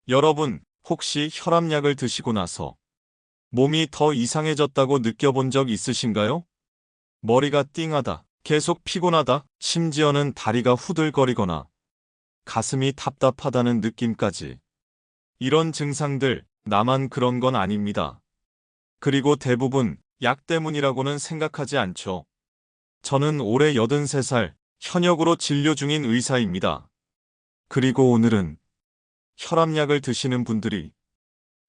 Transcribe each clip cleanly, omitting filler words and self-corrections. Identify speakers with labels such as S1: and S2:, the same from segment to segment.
S1: 여러분, 혹시 혈압약을 드시고 나서 몸이 더 이상해졌다고 느껴본 적 있으신가요? 머리가 띵하다, 계속 피곤하다, 심지어는 다리가 후들거리거나 가슴이 답답하다는 느낌까지. 이런 증상들, 나만 그런 건 아닙니다. 그리고 대부분 약 때문이라고는 생각하지 않죠. 저는 올해 83살, 현역으로 진료 중인 의사입니다. 그리고 오늘은 혈압약을 드시는 분들이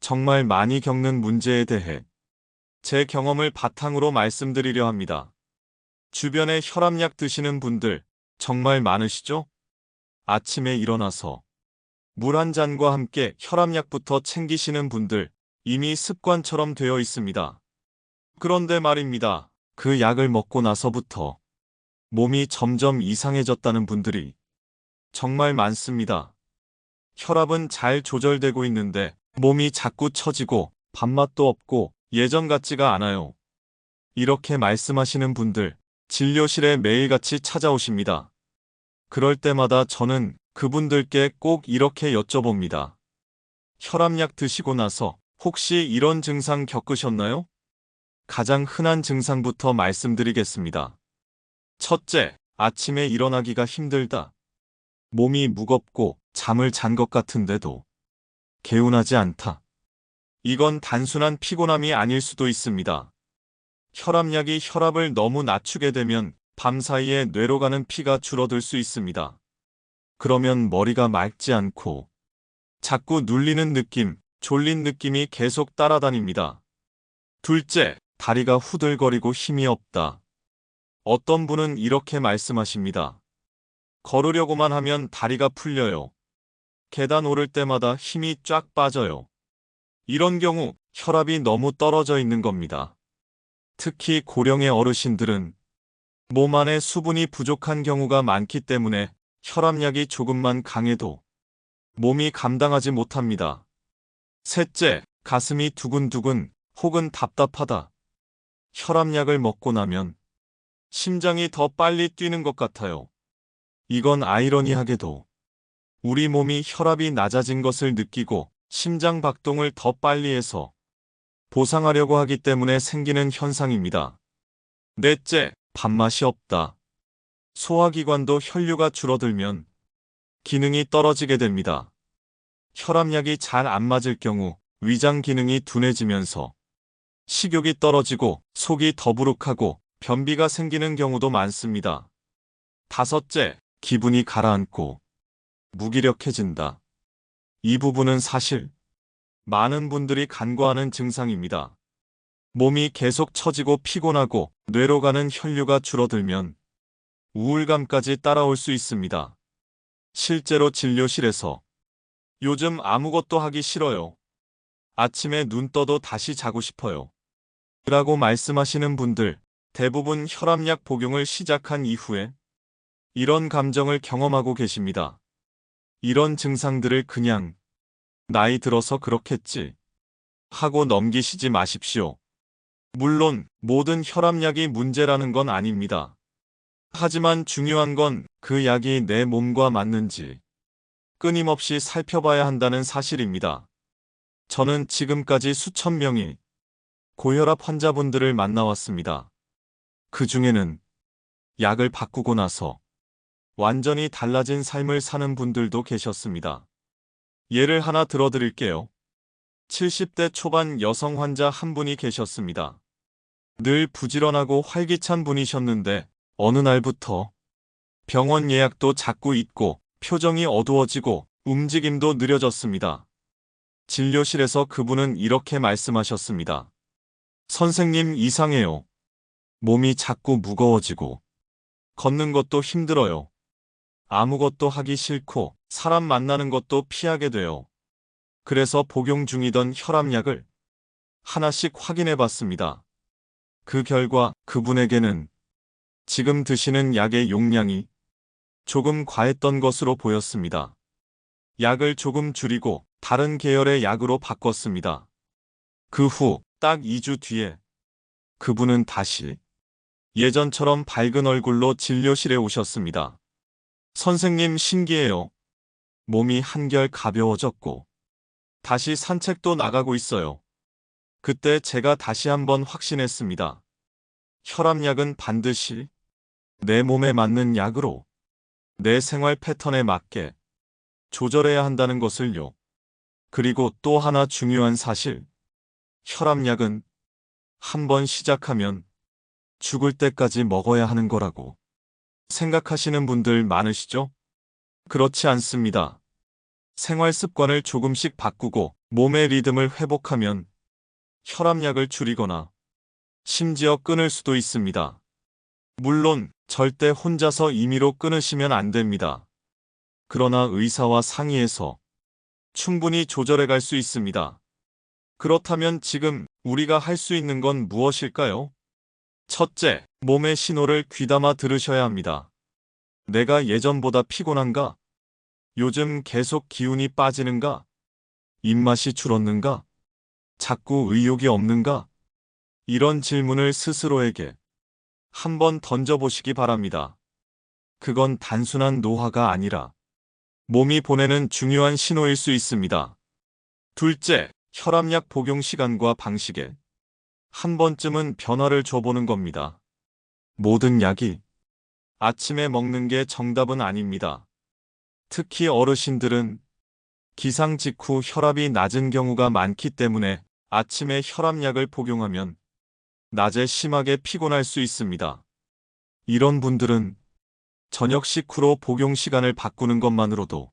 S1: 정말 많이 겪는 문제에 대해 제 경험을 바탕으로 말씀드리려 합니다. 주변에 혈압약 드시는 분들 정말 많으시죠? 아침에 일어나서 물 한 잔과 함께 혈압약부터 챙기시는 분들 이미 습관처럼 되어 있습니다. 그런데 말입니다. 그 약을 먹고 나서부터 몸이 점점 이상해졌다는 분들이 정말 많습니다. 혈압은 잘 조절되고 있는데 몸이 자꾸 처지고 밥맛도 없고 예전 같지가 않아요. 이렇게 말씀하시는 분들 진료실에 매일같이 찾아오십니다. 그럴 때마다 저는 그분들께 꼭 이렇게 여쭤봅니다. 혈압약 드시고 나서 혹시 이런 증상 겪으셨나요? 가장 흔한 증상부터 말씀드리겠습니다. 첫째, 아침에 일어나기가 힘들다. 몸이 무겁고 잠을 잔 것 같은데도 개운하지 않다. 이건 단순한 피곤함이 아닐 수도 있습니다. 혈압약이 혈압을 너무 낮추게 되면 밤사이에 뇌로 가는 피가 줄어들 수 있습니다. 그러면 머리가 맑지 않고 자꾸 눌리는 느낌, 졸린 느낌이 계속 따라다닙니다. 둘째, 다리가 후들거리고 힘이 없다. 어떤 분은 이렇게 말씀하십니다. 걸으려고만 하면 다리가 풀려요. 계단 오를 때마다 힘이 쫙 빠져요. 이런 경우 혈압이 너무 떨어져 있는 겁니다. 특히 고령의 어르신들은 몸 안에 수분이 부족한 경우가 많기 때문에 혈압약이 조금만 강해도 몸이 감당하지 못합니다. 셋째, 가슴이 두근두근 혹은 답답하다. 혈압약을 먹고 나면 심장이 더 빨리 뛰는 것 같아요. 이건 아이러니하게도 우리 몸이 혈압이 낮아진 것을 느끼고 심장 박동을 더 빨리 해서 보상하려고 하기 때문에 생기는 현상입니다. 넷째, 밥맛이 없다. 소화기관도 혈류가 줄어들면 기능이 떨어지게 됩니다. 혈압약이 잘 안 맞을 경우 위장 기능이 둔해지면서 식욕이 떨어지고 속이 더부룩하고 변비가 생기는 경우도 많습니다. 다섯째, 기분이 가라앉고 무기력해진다. 이 부분은 사실 많은 분들이 간과하는 증상입니다. 몸이 계속 처지고 피곤하고 뇌로 가는 혈류가 줄어들면 우울감까지 따라올 수 있습니다. 실제로 진료실에서 요즘 아무것도 하기 싫어요. 아침에 눈 떠도 다시 자고 싶어요. 라고 말씀하시는 분들 대부분 혈압약 복용을 시작한 이후에 이런 감정을 경험하고 계십니다. 이런 증상들을 그냥 나이 들어서 그렇겠지 하고 넘기시지 마십시오. 물론 모든 혈압약이 문제라는 건 아닙니다. 하지만 중요한 건 그 약이 내 몸과 맞는지 끊임없이 살펴봐야 한다는 사실입니다. 저는 지금까지 수천 명의 고혈압 환자분들을 만나왔습니다. 그 중에는 약을 바꾸고 나서 완전히 달라진 삶을 사는 분들도 계셨습니다. 예를 하나 들어드릴게요. 70대 초반 여성 환자 한 분이 계셨습니다. 늘 부지런하고 활기찬 분이셨는데 어느 날부터 병원 예약도 자꾸 잊고 표정이 어두워지고 움직임도 느려졌습니다. 진료실에서 그분은 이렇게 말씀하셨습니다. 선생님, 이상해요. 몸이 자꾸 무거워지고 걷는 것도 힘들어요. 아무것도 하기 싫고 사람 만나는 것도 피하게 돼요. 그래서 복용 중이던 혈압약을 하나씩 확인해 봤습니다. 그 결과 그분에게는 지금 드시는 약의 용량이 조금 과했던 것으로 보였습니다. 약을 조금 줄이고 다른 계열의 약으로 바꿨습니다. 그 후 딱 2주 뒤에 그분은 다시 예전처럼 밝은 얼굴로 진료실에 오셨습니다. 선생님, 신기해요. 몸이 한결 가벼워졌고 다시 산책도 나가고 있어요. 그때 제가 다시 한번 확신했습니다. 혈압약은 반드시 내 몸에 맞는 약으로 내 생활 패턴에 맞게 조절해야 한다는 것을요. 그리고 또 하나 중요한 사실. 혈압약은 한번 시작하면 죽을 때까지 먹어야 하는 거라고 생각하시는 분들 많으시죠? 그렇지 않습니다. 생활 습관을 조금씩 바꾸고 몸의 리듬을 회복하면 혈압약을 줄이거나 심지어 끊을 수도 있습니다. 물론 절대 혼자서 임의로 끊으시면 안 됩니다. 그러나 의사와 상의해서 충분히 조절해 갈 수 있습니다. 그렇다면 지금 우리가 할 수 있는 건 무엇일까요? 첫째, 몸의 신호를 귀담아 들으셔야 합니다. 내가 예전보다 피곤한가? 요즘 계속 기운이 빠지는가? 입맛이 줄었는가? 자꾸 의욕이 없는가? 이런 질문을 스스로에게 한번 던져보시기 바랍니다. 그건 단순한 노화가 아니라 몸이 보내는 중요한 신호일 수 있습니다. 둘째, 혈압약 복용 시간과 방식에 한 번쯤은 변화를 줘보는 겁니다. 모든 약이 아침에 먹는 게 정답은 아닙니다. 특히 어르신들은 기상 직후 혈압이 낮은 경우가 많기 때문에 아침에 혈압약을 복용하면 낮에 심하게 피곤할 수 있습니다. 이런 분들은 저녁 식후로 복용 시간을 바꾸는 것만으로도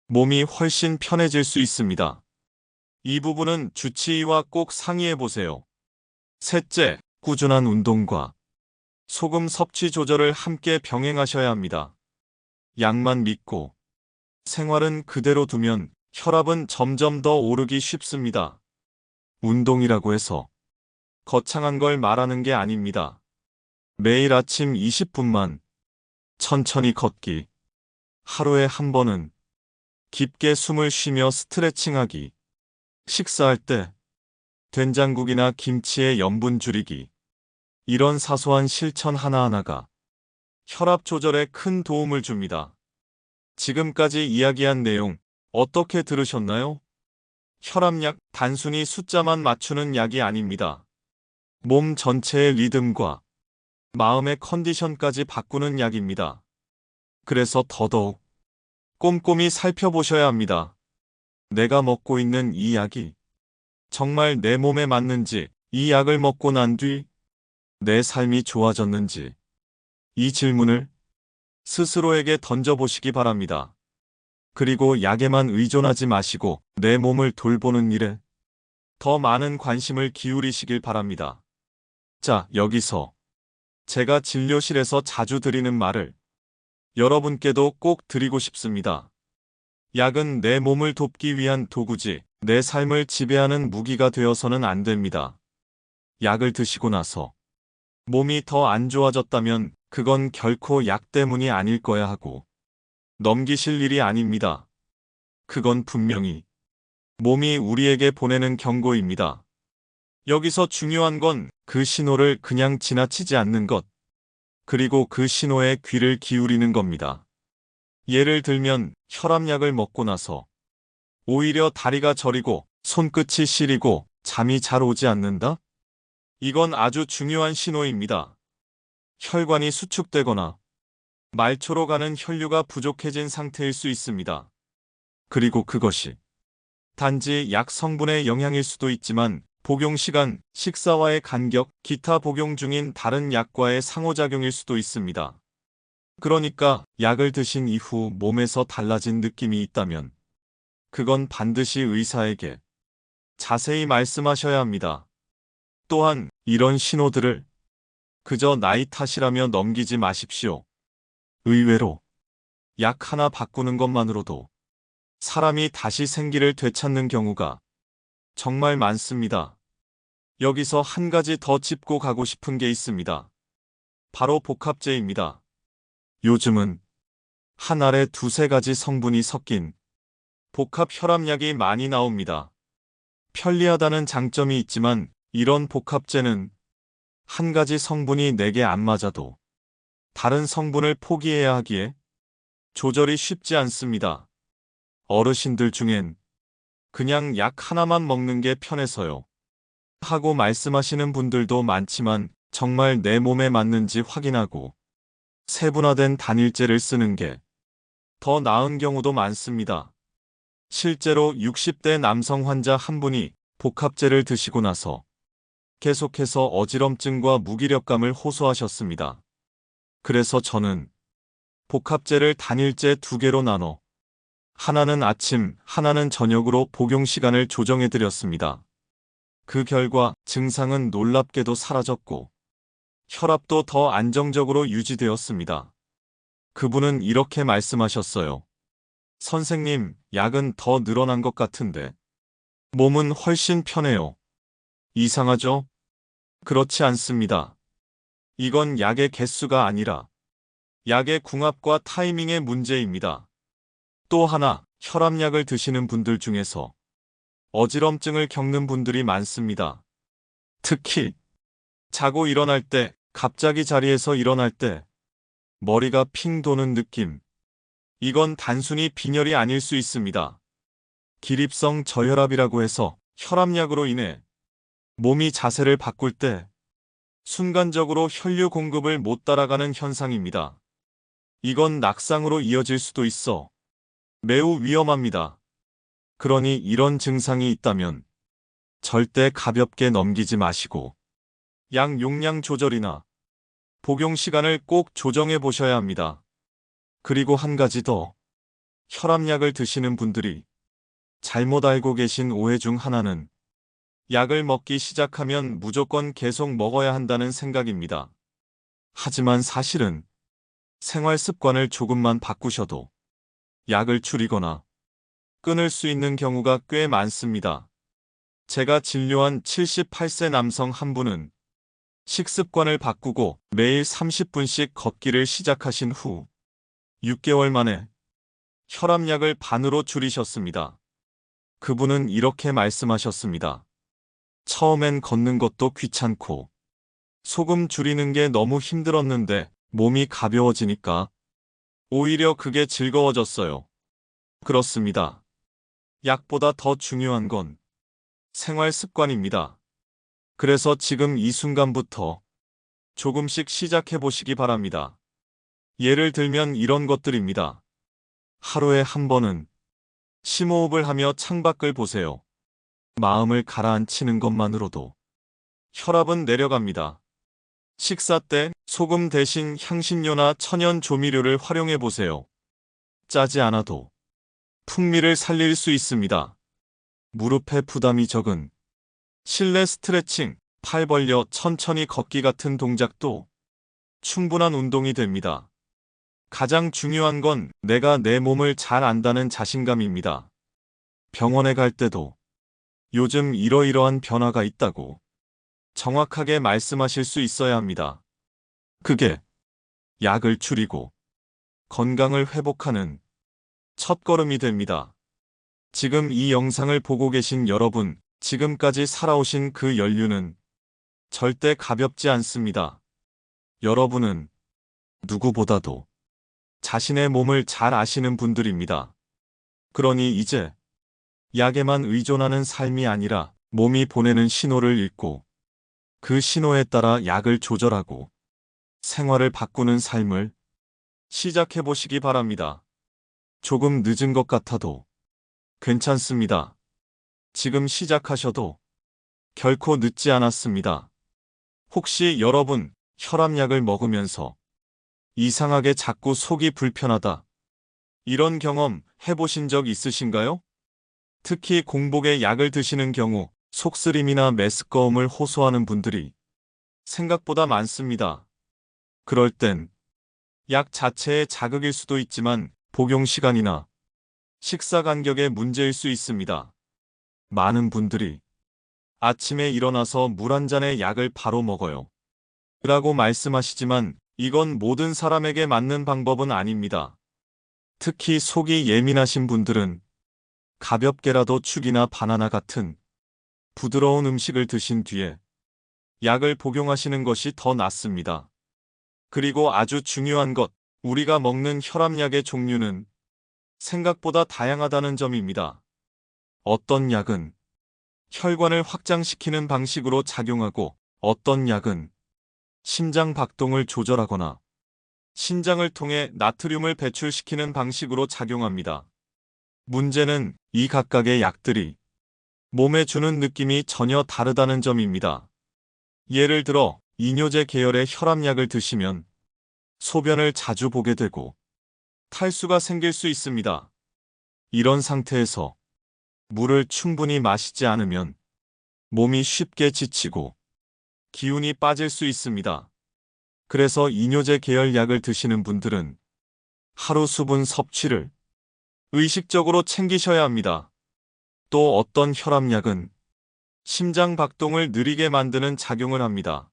S1: 몸이 훨씬 편해질 수 있습니다. 이 부분은 주치의와 꼭 상의해 보세요. 셋째, 꾸준한 운동과 소금 섭취 조절을 함께 병행하셔야 합니다. 약만 믿고 생활은 그대로 두면 혈압은 점점 더 오르기 쉽습니다. 운동이라고 해서 거창한 걸 말하는 게 아닙니다. 매일 아침 20분만 천천히 걷기, 하루에 한 번은 깊게 숨을 쉬며 스트레칭하기, 식사할 때 된장국이나 김치의 염분 줄이기, 이런 사소한 실천 하나하나가 혈압 조절에 큰 도움을 줍니다. 지금까지 이야기한 내용 어떻게 들으셨나요? 혈압약 단순히 숫자만 맞추는 약이 아닙니다. 몸 전체의 리듬과 마음의 컨디션까지 바꾸는 약입니다. 그래서 더더욱 꼼꼼히 살펴보셔야 합니다. 내가 먹고 있는 이 약이 정말 내 몸에 맞는지, 이 약을 먹고 난 뒤 내 삶이 좋아졌는지, 이 질문을 스스로에게 던져보시기 바랍니다. 그리고 약에만 의존하지 마시고 내 몸을 돌보는 일에 더 많은 관심을 기울이시길 바랍니다. 자, 여기서 제가 진료실에서 자주 드리는 말을 여러분께도 꼭 드리고 싶습니다. 약은 내 몸을 돕기 위한 도구지 내 삶을 지배하는 무기가 되어서는 안 됩니다. 약을 드시고 나서 몸이 더 안 좋아졌다면 그건 결코 약 때문이 아닐 거야 하고 넘기실 일이 아닙니다. 그건 분명히 몸이 우리에게 보내는 경고입니다. 여기서 중요한 건 그 신호를 그냥 지나치지 않는 것, 그리고 그 신호에 귀를 기울이는 겁니다. 예를 들면 혈압약을 먹고 나서 오히려 다리가 저리고 손끝이 시리고 잠이 잘 오지 않는다? 이건 아주 중요한 신호입니다. 혈관이 수축되거나 말초로 가는 혈류가 부족해진 상태일 수 있습니다. 그리고 그것이 단지 약 성분의 영향일 수도 있지만 복용 시간, 식사와의 간격, 기타 복용 중인 다른 약과의 상호작용일 수도 있습니다. 그러니까 약을 드신 이후 몸에서 달라진 느낌이 있다면 그건 반드시 의사에게 자세히 말씀하셔야 합니다. 또한 이런 신호들을 그저 나이 탓이라며 넘기지 마십시오. 의외로 약 하나 바꾸는 것만으로도 사람이 다시 생기를 되찾는 경우가 정말 많습니다. 여기서 한 가지 더 짚고 가고 싶은 게 있습니다. 바로 복합제입니다. 요즘은 한 알에 두세 가지 성분이 섞인 복합 혈압약이 많이 나옵니다. 편리하다는 장점이 있지만 이런 복합제는 한 가지 성분이 내게 안 맞아도 다른 성분을 포기해야 하기에 조절이 쉽지 않습니다. 어르신들 중엔 그냥 약 하나만 먹는 게 편해서요. 하고 말씀하시는 분들도 많지만 정말 내 몸에 맞는지 확인하고 세분화된 단일제를 쓰는 게 더 나은 경우도 많습니다. 실제로 60대 남성 환자 한 분이 복합제를 드시고 나서 계속해서 어지럼증과 무기력감을 호소하셨습니다. 그래서 저는 복합제를 단일제 2개로 나눠 하나는 아침, 하나는 저녁으로 복용 시간을 조정해 드렸습니다. 그 결과 증상은 놀랍게도 사라졌고 혈압도 더 안정적으로 유지되었습니다. 그분은 이렇게 말씀하셨어요. 선생님, 약은 더 늘어난 것 같은데 몸은 훨씬 편해요. 이상하죠? 그렇지 않습니다. 이건 약의 개수가 아니라 약의 궁합과 타이밍의 문제입니다. 또 하나, 혈압약을 드시는 분들 중에서 어지럼증을 겪는 분들이 많습니다. 특히 자고 일어날 때, 갑자기 자리에서 일어날 때 머리가 핑 도는 느낌. 이건 단순히 빈혈이 아닐 수 있습니다. 기립성 저혈압이라고 해서 혈압약으로 인해 몸이 자세를 바꿀 때 순간적으로 혈류 공급을 못 따라가는 현상입니다. 이건 낙상으로 이어질 수도 있어 매우 위험합니다. 그러니 이런 증상이 있다면 절대 가볍게 넘기지 마시고 약 용량 조절이나 복용 시간을 꼭 조정해 보셔야 합니다. 그리고 한 가지 더, 혈압약을 드시는 분들이 잘못 알고 계신 오해 중 하나는 약을 먹기 시작하면 무조건 계속 먹어야 한다는 생각입니다. 하지만 사실은 생활 습관을 조금만 바꾸셔도 약을 줄이거나 끊을 수 있는 경우가 꽤 많습니다. 제가 진료한 78세 남성 한 분은 식습관을 바꾸고 매일 30분씩 걷기를 시작하신 후 6개월 만에 혈압약을 반으로 줄이셨습니다. 그분은 이렇게 말씀하셨습니다. 처음엔 걷는 것도 귀찮고 소금 줄이는 게 너무 힘들었는데 몸이 가벼워지니까 오히려 그게 즐거워졌어요. 그렇습니다. 약보다 더 중요한 건 생활 습관입니다. 그래서 지금 이 순간부터 조금씩 시작해 보시기 바랍니다. 예를 들면 이런 것들입니다. 하루에 한 번은 심호흡을 하며 창밖을 보세요. 마음을 가라앉히는 것만으로도 혈압은 내려갑니다. 식사 때 소금 대신 향신료나 천연 조미료를 활용해 보세요. 짜지 않아도 풍미를 살릴 수 있습니다. 무릎에 부담이 적은 실내 스트레칭, 팔 벌려 천천히 걷기 같은 동작도 충분한 운동이 됩니다. 가장 중요한 건 내가 내 몸을 잘 안다는 자신감입니다. 병원에 갈 때도 요즘 이러이러한 변화가 있다고 정확하게 말씀하실 수 있어야 합니다. 그게 약을 줄이고 건강을 회복하는 첫걸음이 됩니다. 지금 이 영상을 보고 계신 여러분, 지금까지 살아오신 그 연륜은 절대 가볍지 않습니다. 여러분은 누구보다도 자신의 몸을 잘 아시는 분들입니다. 그러니 이제 약에만 의존하는 삶이 아니라 몸이 보내는 신호를 읽고 그 신호에 따라 약을 조절하고 생활을 바꾸는 삶을 시작해 보시기 바랍니다. 조금 늦은 것 같아도 괜찮습니다. 지금 시작하셔도 결코 늦지 않았습니다. 혹시 여러분 혈압약을 먹으면서 이상하게 자꾸 속이 불편하다. 이런 경험 해보신 적 있으신가요? 특히 공복에 약을 드시는 경우 속쓰림이나 메스꺼움을 호소하는 분들이 생각보다 많습니다. 그럴 땐 약 자체의 자극일 수도 있지만 복용 시간이나 식사 간격의 문제일 수 있습니다. 많은 분들이 아침에 일어나서 물 한 잔에 약을 바로 먹어요. 라고 말씀하시지만 이건 모든 사람에게 맞는 방법은 아닙니다. 특히 속이 예민하신 분들은 가볍게라도 죽이나 바나나 같은 부드러운 음식을 드신 뒤에 약을 복용하시는 것이 더 낫습니다. 그리고 아주 중요한 것, 우리가 먹는 혈압약의 종류는 생각보다 다양하다는 점입니다. 어떤 약은 혈관을 확장시키는 방식으로 작용하고 어떤 약은 심장 박동을 조절하거나 신장을 통해 나트륨을 배출시키는 방식으로 작용합니다. 문제는 이 각각의 약들이 몸에 주는 느낌이 전혀 다르다는 점입니다. 예를 들어 이뇨제 계열의 혈압약을 드시면 소변을 자주 보게 되고 탈수가 생길 수 있습니다. 이런 상태에서 물을 충분히 마시지 않으면 몸이 쉽게 지치고 기운이 빠질 수 있습니다. 그래서 이뇨제 계열 약을 드시는 분들은 하루 수분 섭취를 의식적으로 챙기셔야 합니다. 또 어떤 혈압약은 심장 박동을 느리게 만드는 작용을 합니다.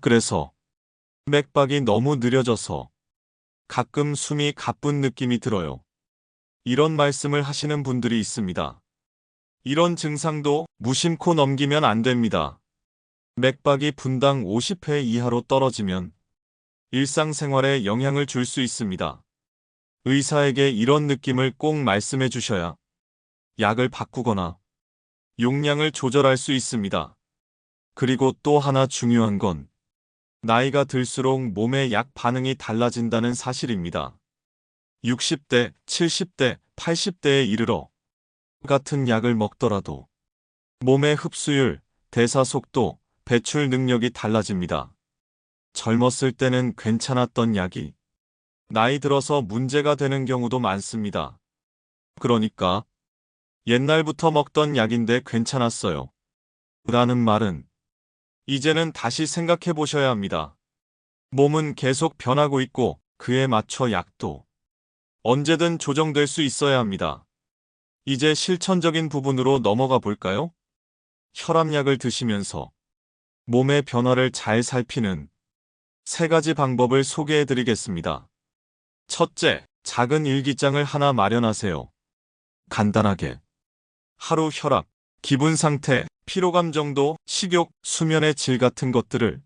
S1: 그래서 맥박이 너무 느려져서 가끔 숨이 가쁜 느낌이 들어요. 이런 말씀을 하시는 분들이 있습니다. 이런 증상도 무심코 넘기면 안 됩니다. 맥박이 분당 50회 이하로 떨어지면 일상생활에 영향을 줄 수 있습니다. 의사에게 이런 느낌을 꼭 말씀해 주셔야 약을 바꾸거나 용량을 조절할 수 있습니다. 그리고 또 하나 중요한 건 나이가 들수록 몸의 약 반응이 달라진다는 사실입니다. 60대, 70대, 80대에 이르러 같은 약을 먹더라도 몸의 흡수율, 대사 속도, 배출 능력이 달라집니다. 젊었을 때는 괜찮았던 약이 나이 들어서 문제가 되는 경우도 많습니다. 그러니까 옛날부터 먹던 약인데 괜찮았어요. 라는 말은 이제는 다시 생각해 보셔야 합니다. 몸은 계속 변하고 있고 그에 맞춰 약도 언제든 조정될 수 있어야 합니다. 이제 실천적인 부분으로 넘어가 볼까요? 혈압약을 드시면서 몸의 변화를 잘 살피는 3가지 방법을 소개해 드리겠습니다. 첫째, 작은 일기장을 하나 마련하세요. 간단하게 하루 혈압, 기분 상태, 피로감 정도, 식욕, 수면의 질 같은 것들을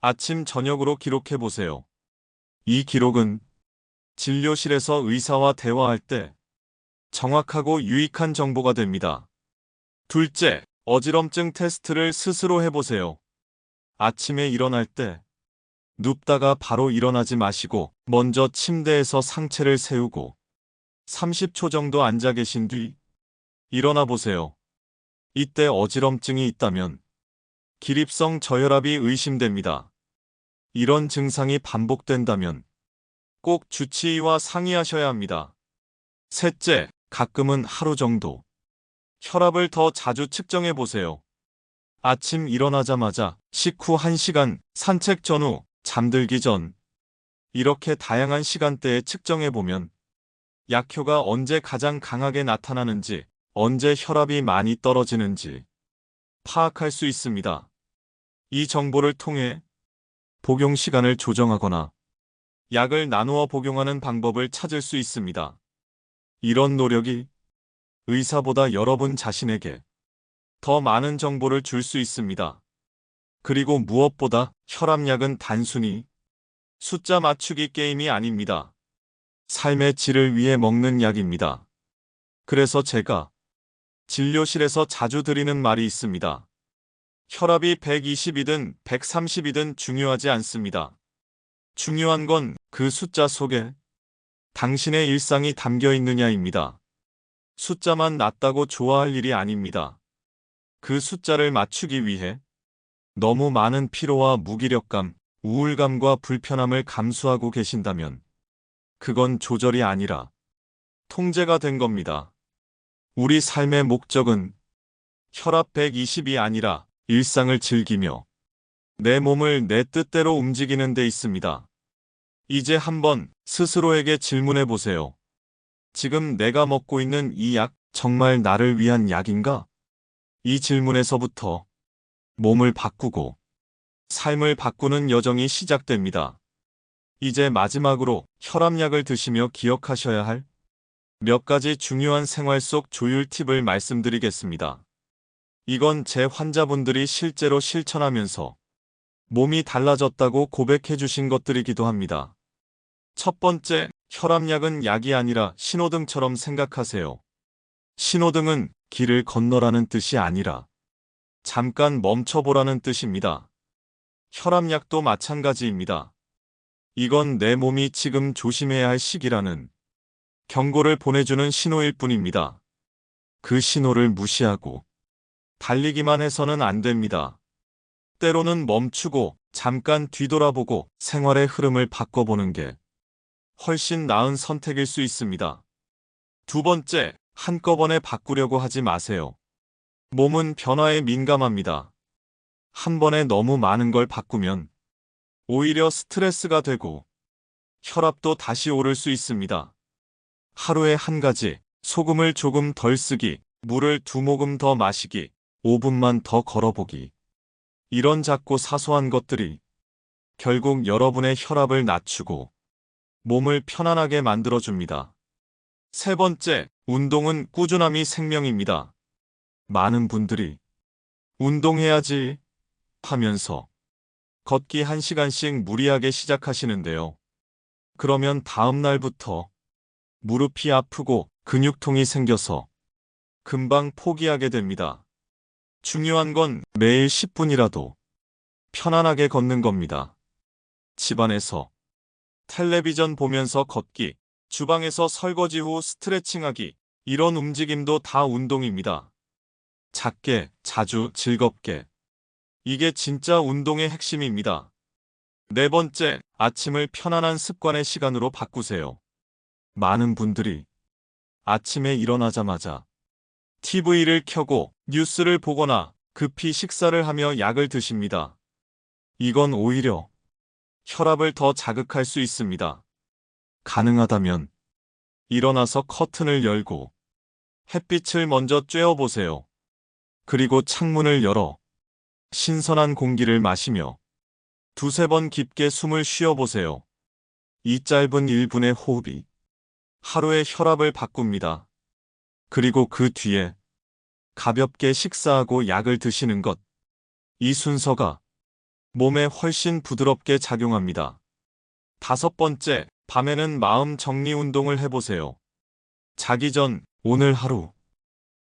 S1: 아침, 저녁으로 기록해 보세요. 이 기록은 진료실에서 의사와 대화할 때 정확하고 유익한 정보가 됩니다. 둘째, 어지럼증 테스트를 스스로 해보세요. 아침에 일어날 때 눕다가 바로 일어나지 마시고 먼저 침대에서 상체를 세우고 30초 정도 앉아 계신 뒤 일어나 보세요. 이때 어지럼증이 있다면 기립성 저혈압이 의심됩니다. 이런 증상이 반복된다면 꼭 주치의와 상의하셔야 합니다. 셋째, 가끔은 하루 정도 혈압을 더 자주 측정해 보세요. 아침 일어나자마자 식후 1시간, 산책 전후, 잠들기 전 이렇게 다양한 시간대에 측정해 보면 약효가 언제 가장 강하게 나타나는지, 언제 혈압이 많이 떨어지는지 파악할 수 있습니다. 이 정보를 통해 복용 시간을 조정하거나 약을 나누어 복용하는 방법을 찾을 수 있습니다. 이런 노력이 의사보다 여러분 자신에게 더 많은 정보를 줄 수 있습니다. 그리고 무엇보다 혈압약은 단순히 숫자 맞추기 게임이 아닙니다. 삶의 질을 위해 먹는 약입니다. 그래서 제가 진료실에서 자주 드리는 말이 있습니다. 혈압이 120이든 130이든 중요하지 않습니다. 중요한 건 그 숫자 속에 당신의 일상이 담겨 있느냐입니다. 숫자만 낮다고 좋아할 일이 아닙니다. 그 숫자를 맞추기 위해 너무 많은 피로와 무기력감, 우울감과 불편함을 감수하고 계신다면 그건 조절이 아니라 통제가 된 겁니다. 우리 삶의 목적은 혈압 120이 아니라 일상을 즐기며 내 몸을 내 뜻대로 움직이는 데 있습니다. 이제 한번 스스로에게 질문해 보세요. 지금 내가 먹고 있는 이 약 정말 나를 위한 약인가? 이 질문에서부터 몸을 바꾸고 삶을 바꾸는 여정이 시작됩니다. 이제 마지막으로 혈압약을 드시며 기억하셔야 할 몇 가지 중요한 생활 속 조율 팁을 말씀드리겠습니다. 이건 제 환자분들이 실제로 실천하면서 몸이 달라졌다고 고백해 주신 것들이기도 합니다. 첫 번째, 혈압약은 약이 아니라 신호등처럼 생각하세요. 신호등은 길을 건너라는 뜻이 아니라 잠깐 멈춰보라는 뜻입니다. 혈압약도 마찬가지입니다. 이건 내 몸이 지금 조심해야 할 시기라는 경고를 보내주는 신호일 뿐입니다. 그 신호를 무시하고 달리기만 해서는 안 됩니다. 때로는 멈추고 잠깐 뒤돌아보고 생활의 흐름을 바꿔보는 게 훨씬 나은 선택일 수 있습니다. 두 번째, 한꺼번에 바꾸려고 하지 마세요. 몸은 변화에 민감합니다. 한 번에 너무 많은 걸 바꾸면 오히려 스트레스가 되고 혈압도 다시 오를 수 있습니다. 하루에 한 가지, 소금을 조금 덜 쓰기, 물을 2모금 더 마시기, 5분만 더 걸어보기. 이런 작고 사소한 것들이 결국 여러분의 혈압을 낮추고 몸을 편안하게 만들어줍니다. 세 번째, 운동은 꾸준함이 생명입니다. 많은 분들이 운동해야지 하면서 걷기 1시간씩 무리하게 시작하시는데요. 그러면 다음 날부터 무릎이 아프고 근육통이 생겨서 금방 포기하게 됩니다. 중요한 건 매일 10분이라도 편안하게 걷는 겁니다. 집안에서 텔레비전 보면서 걷기, 주방에서 설거지 후 스트레칭하기, 이런 움직임도 다 운동입니다. 작게, 자주, 즐겁게. 이게 진짜 운동의 핵심입니다. 네 번째, 아침을 편안한 습관의 시간으로 바꾸세요. 많은 분들이 아침에 일어나자마자 TV를 켜고 뉴스를 보거나 급히 식사를 하며 약을 드십니다. 이건 오히려 혈압을 더 자극할 수 있습니다. 가능하다면 일어나서 커튼을 열고 햇빛을 먼저 쬐어보세요. 그리고 창문을 열어 신선한 공기를 마시며 2~3번 깊게 숨을 쉬어보세요. 이 짧은 1분의 호흡이 하루의 혈압을 바꿉니다. 그리고 그 뒤에 가볍게 식사하고 약을 드시는 것. 이 순서가 몸에 훨씬 부드럽게 작용합니다. 5번째, 밤에는 마음 정리 운동을 해보세요. 자기 전 오늘 하루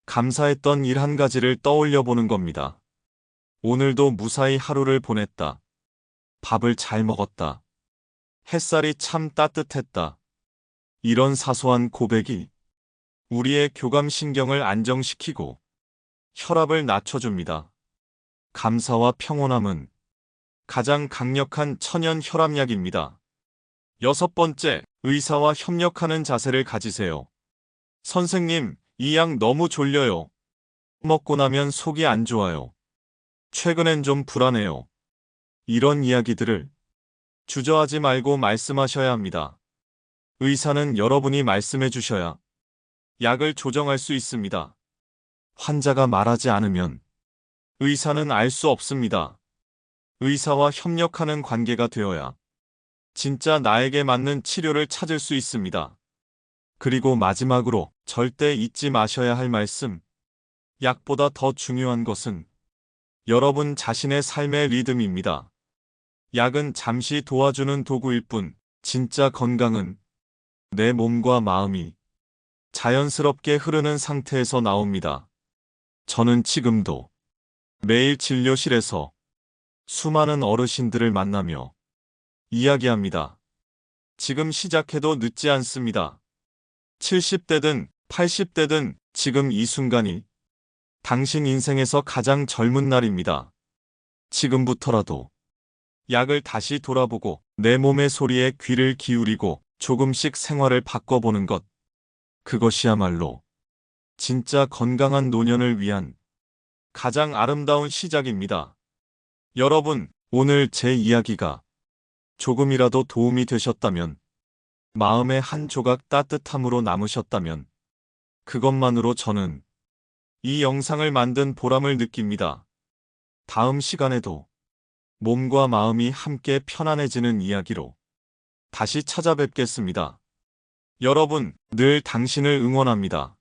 S1: 감사했던 일 한 가지를 떠올려 보는 겁니다. 오늘도 무사히 하루를 보냈다. 밥을 잘 먹었다. 햇살이 참 따뜻했다. 이런 사소한 고백이 우리의 교감신경을 안정시키고 혈압을 낮춰줍니다. 감사와 평온함은 가장 강력한 천연 혈압약입니다. 6번째, 의사와 협력하는 자세를 가지세요. 선생님, 이 약 너무 졸려요. 먹고 나면 속이 안 좋아요. 최근엔 좀 불안해요. 이런 이야기들을 주저하지 말고 말씀하셔야 합니다. 의사는 여러분이 말씀해 주셔야 약을 조정할 수 있습니다. 환자가 말하지 않으면 의사는 알 수 없습니다. 의사와 협력하는 관계가 되어야 진짜 나에게 맞는 치료를 찾을 수 있습니다. 그리고 마지막으로 절대 잊지 마셔야 할 말씀. 약보다 더 중요한 것은 여러분 자신의 삶의 리듬입니다. 약은 잠시 도와주는 도구일 뿐, 진짜 건강은 내 몸과 마음이 자연스럽게 흐르는 상태에서 나옵니다. 저는 지금도 매일 진료실에서 수많은 어르신들을 만나며 이야기합니다. 지금 시작해도 늦지 않습니다. 70대든 80대든 지금 이 순간이 당신 인생에서 가장 젊은 날입니다. 지금부터라도 약을 다시 돌아보고 내 몸의 소리에 귀를 기울이고 조금씩 생활을 바꿔보는 것. 그것이야말로 진짜 건강한 노년을 위한 가장 아름다운 시작입니다. 여러분, 오늘 제 이야기가 조금이라도 도움이 되셨다면, 마음의 한 조각 따뜻함으로 남으셨다면, 그것만으로 저는 이 영상을 만든 보람을 느낍니다. 다음 시간에도 몸과 마음이 함께 편안해지는 이야기로 다시 찾아뵙겠습니다. 여러분, 늘 당신을 응원합니다.